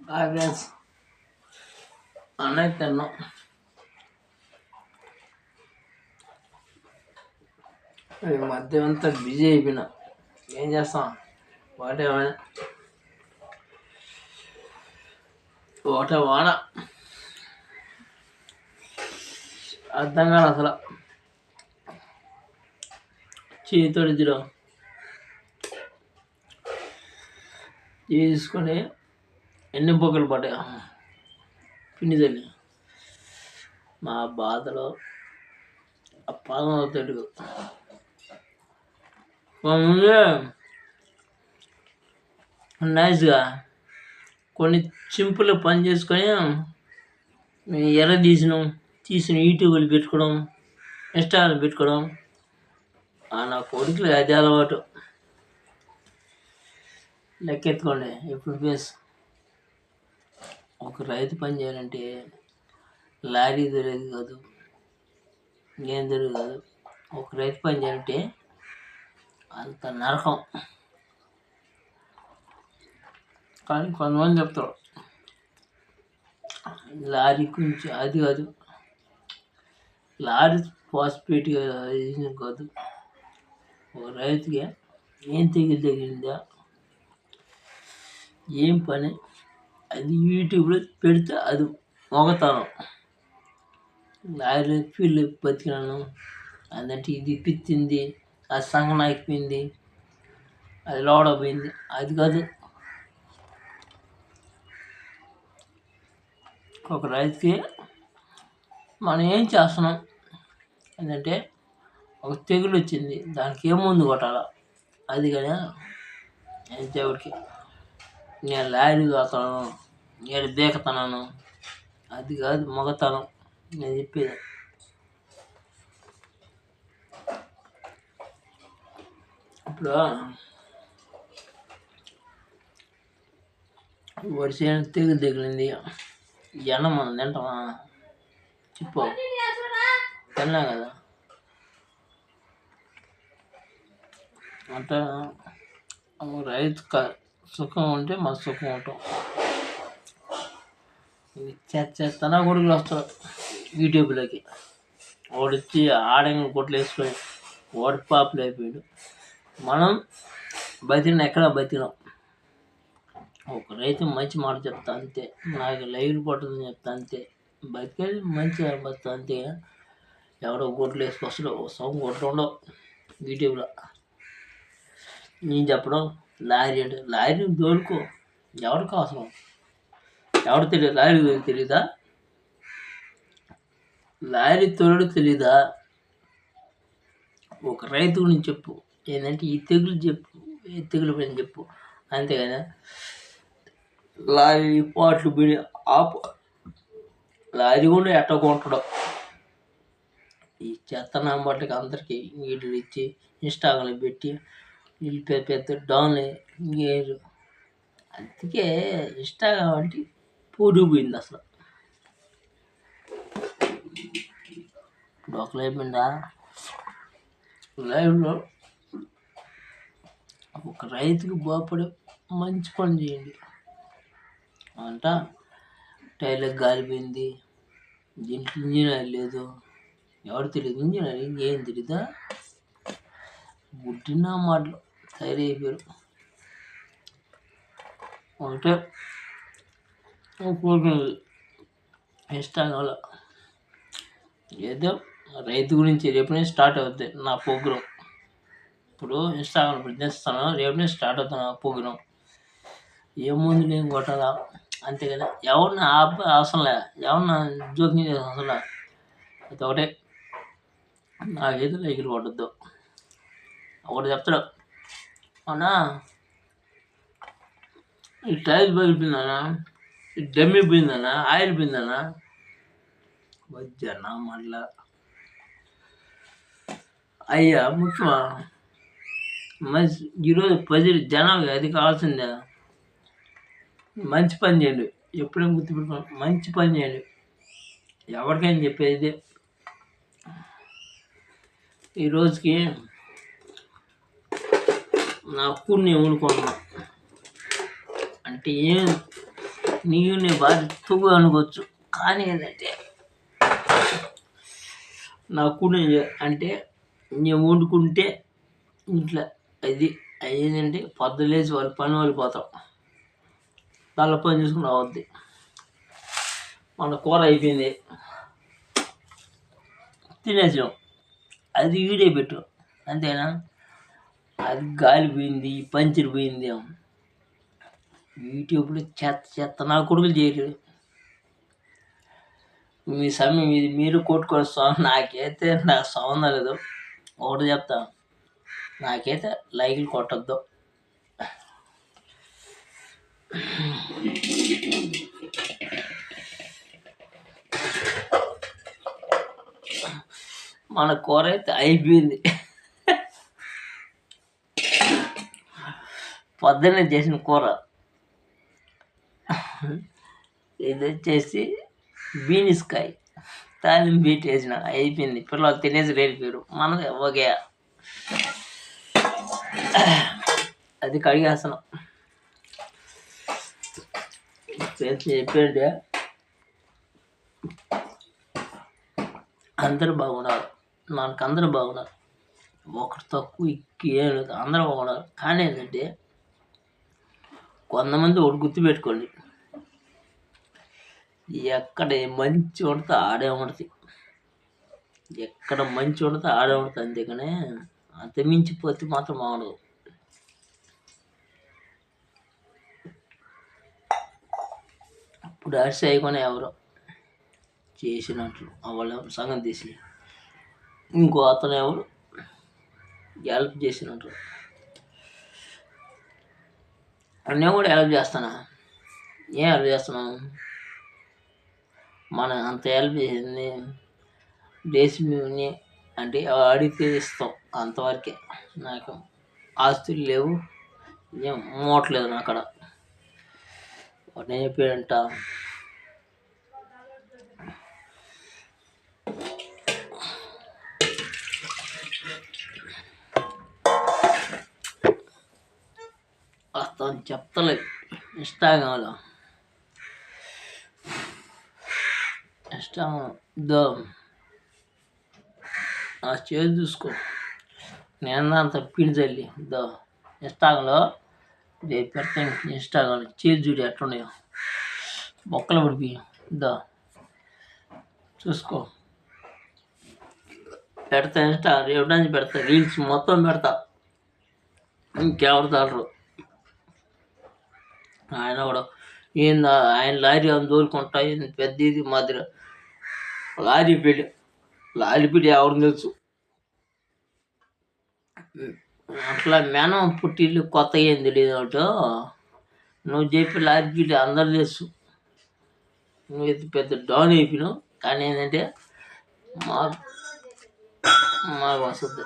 Hi friends, అన్నయ్య తిన్నాం. ఈ మధ్య అంతా బిజీ అయిపోయినా. ఏం చేస్తాం? ఒకటే వాన అర్థం కాదు అసలు. చేతితోటి తీసుకొని ఎన్ని బొక్కలు పడ్డాయి పిండి తల్లి. మా బాధలో ఆ పాదం తెలుగు ముందే నైస్గా కొన్ని సింపుల్ పని చేసుకొని ఎర్ర తీసిన యూట్యూబ్లు పెట్టుకోవడం, ఇన్స్టాగ్రామ్ పెట్టుకోవడం. నా కొడుకులు అది అలవాటు. లెక్కెత్తుకోండి. ఇప్పుడు బేస్ ఒక రైతు పని చేయాలంటే లారీ దొరేది కాదు, ఏం దొరేది కాదు. ఒక రైతు పని చేయాలంటే అంత నరకం. కానీ కొంతమంది చెప్తారు లారీ గురించి. అది కాదు, లారీ పాసిబిలిటీ కాదు. ఒక రైతుకి ఏం తగిలిందా, ఏం పని, అది యూట్యూబ్లో పెడితే అది మొగతనం. లారీ ఫీల్డ్ బతికినాను అదంటే ఇది పిత్తింది, అది సంగం అయిపోయింది, అది లోడపోయింది, అది కాదు. ఒక రైతుకి మనం ఏం చేస్తున్నాం ఏంటంటే, ఒక తెగులు వచ్చింది, దానికి ఏం ముందు కొట్టాలా, అది కానీ దేవుడికి నేను లారీ తోతాను, నేను బీకతున్నాను, అది కాదు మగతనం. నేను చెప్పేది ఇప్పుడు వరిసే తెగులు తగిలింది, జనం మనం తింటామా చెప్పు? తిన్నా కదా. అంటే రైతు సుఖం ఉంటే మన సుఖం ఉంటాం. చేస్తానా కొడుకులు వస్తారు యూట్యూబ్లోకి. వాడిచ్చి ఆడంగా కొట్లు వేసుకొని వాడి పాపులు అయిపోయాడు. మనం బతికిన ఎక్కడ బతికినాం. ఒక రైతు మంచి మాట చెప్తా అంతే, నాకు లైవ్లు పడుతుందని చెప్తా అంతే. బతికేది మంచిగా బతుకుతా అంతే. ఎవడో గొడ్లు వేసుకొస్తాడు, సగం గొడ్లు ఉండవు యూట్యూబ్లో. నేను చెప్పడం లారీ అంటే లారీ దోలుకో, ఎవరికి అవసరం? ఎవడు తెలియదు? లారీ తెలీదా? లారీ తోడు తెలీదా? ఒక రైతు గురించి చెప్పు, ఏంటంటే ఈ తెగులు చెప్పు, ఈ తెగులు పైన చెప్పు, అంతేగాని లారీ పాటలు బిడి లారీ కూడా ఎట్ట కొంటాడు. ఈ చెత్త నాంబట్లకి అందరికీ వీళ్ళు ఇచ్చి ఇన్స్టాగ్రామ్ పెట్టి వీళ్ళు పెద్ద డౌన్ ఇంకేరు. అందుకే ఇన్స్టాగ్రామ్ అంటే పూడిపోయింది అసలు. ఇప్పుడు ఒక లైవ్ మీద లైవ్లో ఒక రైతుకి బాగుపడే మంచి పని చేయండి అంట. టైర్లకు గాలిపోయింది, దీంట్లో ఇంజిన్ ఆయిల్ లేదు, ఎవరు తెలియదు. ఇంజిన్ ఆయిల్ ఏం తెలీదా? గుడ్డిన మాటలు తయారైపోయారు. ఒకటే కోరుకునేది ఇన్స్టాగ్రామ్లో ఏదో రైతు గురించి రేపనే స్టార్ట్ అవుతుంది నా ప్రోగ్రాం. ఇప్పుడు ఇన్స్టాగ్రామ్ ప్రయత్నిస్తాను, రేపనే స్టార్ట్ అవుతాను నా ప్రోగ్రాం. ఏముంది నేను కొట్టాలా అంతేగాని ఎవరిని అవసరం లే, ఎవరిన జోక్యం చేసే అవసరం లే. అది ఒకటే, నాకేదో లైకులు కొట్టద్దు. ఒకటి చెప్తాడు, అవునా ఈ టైర్ పగిలిపోయిందనా, ఈ డమ్మి పోయిందనా, ఆయిల్ పోయిందనా, వద్దన్నా మళ్ళా అయ్యా ముఖ్యమా? మంచి ఈరోజు ప్రజలు జనాలు అది కావాల్సిందే. మంచి పని చేయండి, ఎప్పుడైనా గుర్తుపెట్టుకోండి, మంచి పని చేయండి. ఎవరికైనా చెప్పేది ఈ రోజుకి నా కూడిని వండుకున్నా అంటే ఏం నీవు నీ భార్య తుగు అనుకోవచ్చు. కానీ ఏంటంటే నాకు అంటే నేను వండుకుంటే ఇంట్లో అది అయ్యేదంటే పొద్దులేసి వాళ్ళు పని వెళ్ళిపోతాం, తల పని చేసుకుని రావద్ది. మన కూర అయిపోయింది తినేసాం, అది వీడియో పెట్టు అంతేనా. అది గాలి పోయింది, పంచర్ పోయింది, యూట్యూబ్లో చెత్త నా కొడుకులు చేయలేదు. మీ సమయం ఇది, మీరు కొట్టుకొని నాకైతే నాకు సంబంధం లేదు. ఒకటి చెప్తా, నాకైతే లైకులు కొట్టద్దు. మన కూర అయితే అయిపోయింది. పొద్దున్నే చేసిన కూర ఇది వచ్చేసి బీనిస్కాయ తాలింపు పెట్టేసిన, అయిపోయింది. పిల్లలు తినేసి వెళ్ళిపోయారు. మనది ఒకే అది కడిగేస్తున్నాం. చెప్పండి, అందరూ బాగున్నారు, మనకు అందరూ బాగున్నారు, ఒకటి తక్కువ ఏం లేదు, అందరూ బాగున్నారు. కానీ ఏంటంటే కొంతమంది ఒకటి గుర్తుపెట్టుకోండి, ఎక్కడ మంచి వండితే ఆడే ఉంటుంది, ఎక్కడ మంచి వండితే ఆడే ఉంటుంది. అంతేగానే అంత మించిపోతే మాత్రం బాగుండదు. ఇప్పుడు అరిసి అయిపోయినా ఎవరో చేసినట్లు వాళ్ళ సంగతి తీసి ఇంకో అతను ఎవరు హెల్ప్ చేసినట్లు. నేను కూడా హెల్ప్ చేస్తానా? ఏం హెల్ప్ చేస్తున్నాను? మనం అంత హెల్ప్ చేసింది రేసిమిని అంటే అడిగితే ఇస్తాం, అంతవరకే. నాకు ఆస్తులు లేవు, ఏం మూటలేదు నా అక్కడ. నేను చెప్పాడంట, వస్తాను చెప్తలేదు. ఇన్స్టాగ్రామ్లో నా చేతి చూసుకో, నేను అంత పిండి చల్లి ఇన్స్టాగ్రామ్లో రేపు పెడతాను. ఇన్స్టాగ్రామ్లో చేతి చూడు ఎట్లున్నాయో, బొక్కలు పడిపోయి చూసుకో. పెడతా ఇన్స్టా రేపు నుంచి పెడతా, రీల్స్ మొత్తం పెడతా, ఇంకెవరు తాడరు. ఆయన కూడా ఏందా ఆయన లారీ అని దోలుకుంటా, పెద్ద ఇది మధ్య లారీ పెట్టి ఎవరు తెలుసు. అట్లా మేనం పుట్టిల్లు కొత్త ఏం తెలియదు అంటూ నువ్వు చెప్పి లారీ పెట్టి అందరు తెలుసు. నువ్వైతే పెద్ద డౌన్ అయిపోయినావు. కానీ ఏంటంటే మాకు వస్తుంది.